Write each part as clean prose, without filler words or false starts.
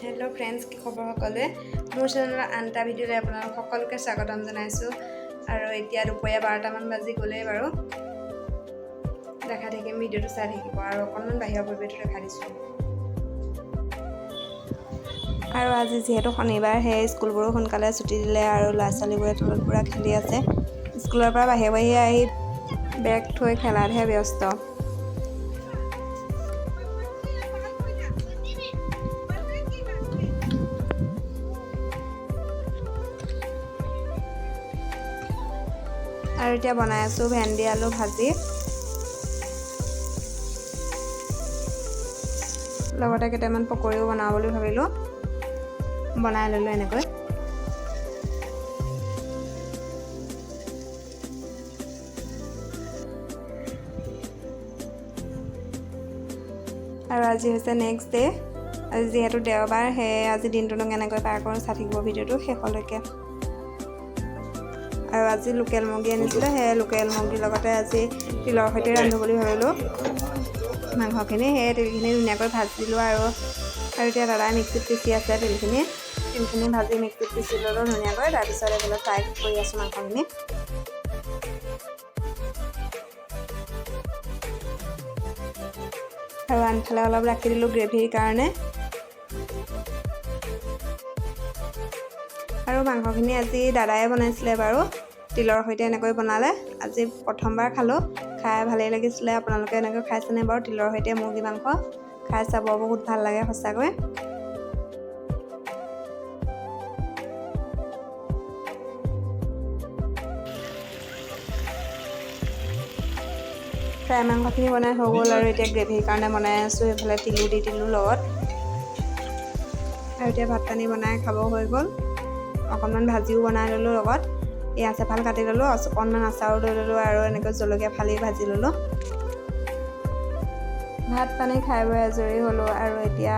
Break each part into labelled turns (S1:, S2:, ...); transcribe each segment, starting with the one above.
S1: hello friends की खबर सकले मोर channel आनटा भिडिओले आपनालोक सकलोके स्वागतम जनाइছো आरो एतिया दुपरिया 12टा मान बाजी गले बारो দেখা থাকিম ভিডিওটো চাই থাকিব আৰু অকনমান বাহিৰৰ পৰিৱেশটো দেখা দিছো আৰু আজি যেহেতু শনিবাৰ হে স্কুলবোৰো সোনকালে ছুটি দিলে আৰু ল'ৰা-ছোৱালীবোৰে তলত পুৰা খেলি আছে স্কুলৰ পৰা বাহিৰে আহি বেগ থৈ খেলাতহে ব্যস্ত আৰু এতিয়া বনাই আছো ভেন্দি আলু ভাজি লগতে কেটামান পকৰিও বনাও বুলি ভাবিলো বনাই ললো এনেকৈ আৰু আজি হৈছে নেক্সট ডে আজি যেহেতু দেওবাৰ হে আজি দিনটো কেনেকৈ পাৰ কৰো চাই থাকিব ভিডিওটো শেষলৈকে আৰু আজি লোকেল মুৰ্গী আনিছিলে হে লোকেল মুৰ্গীৰ লগতে আজি তিলৰ সৈতে ৰান্ধো বুলি ভাবিলো মাংসখিনি হে তিলখিনি ধুনীয়াকৈ ভাজিলো আৰু এতিয়া দাদাই মিক্সিত পিচি আছে তিলখিনি ভাজি মিক্সিত পিচি ললো ধুনীয়াকৈ তাৰ পিছত এফালে ফ্ৰাই কৰি আছো মাংসখিনি আৰু আনফালে অলপ ৰাখি দিলো গ্ৰেভিৰ কাৰণে আৰু মাংসখিনি আজি দাদাই বনাইছিলে বাৰু তিলৰ সৈতে এনেকৈ বনালে আজি প্ৰথমবাৰ খালো খাই ভালেই লাগিছিলে আপোনালোকে এনেকৈ খাইছেনে বাৰু তিলৰ সৈতে মুৰ্গী মাংস খাই চাব বহুত ভাল লাগে সঁচাকৈ ফ্ৰাই মাংসখিনি বনাই হৈ গ'ল আৰু এতিয়া গ্ৰেভিৰ কাৰণে বনাই আছো এফালে তিলু দি দিলো লগত আৰু এতিয়া ভাত পানী বনাই খাব হৈ গ'ল অকনমান ভাজিও বনাই ললো লগত পিয়াজ এফাল কাটি ললো অকনমান আচাৰো লৈ ললো আৰু এনেকৈ জলকীয়া ফালি ভাজি ললো ভাত পানী খাই বৈ আজৰি হলো আৰু এতিয়া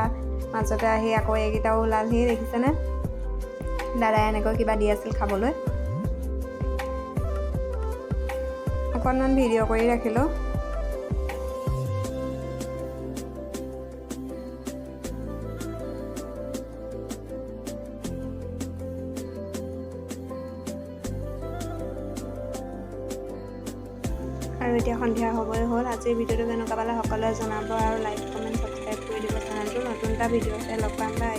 S1: মাজতে আহি আকৌ এইকেইটাও ওলালহি দেখিছেনে দাদাই এনেকৈ কিবা দি আছিল খাবলৈ অকনমান ভিডিঅ' কৰি ৰাখিলো আৰু এতিয়া সন্ধিয়া হ'বই হ'ল আজিৰ ভিডিঅ'টো কেনেকুৱা পালে সকলোৱে জনাব আৰু লাইক কমেন্ট সাবস্ক্ৰাইব কৰি দিব চেনেলটো নতুন এটা ভিডিঅ'তে লগ পাম বাই